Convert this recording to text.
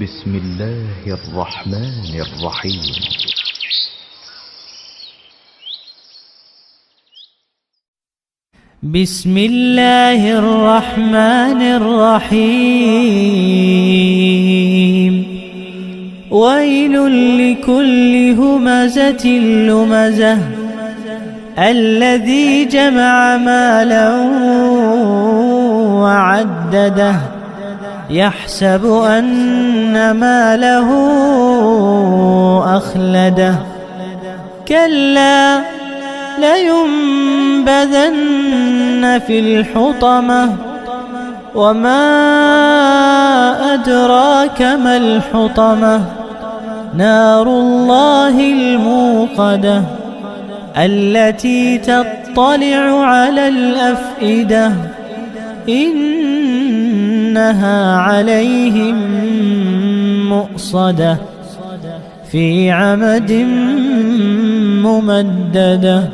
بسم الله الرحمن الرحيم. بسم الله الرحمن الرحيم. ويل لكل همزة لمزة الذي جمع مالا وعدده يحسب أن ماله أخلده كلا لينبذن في الحطمة وما أدراك ما الحطمة نار الله الموقدة التي تطلع على الأفئدة إنها عليهم مؤصدة في عمد ممددة.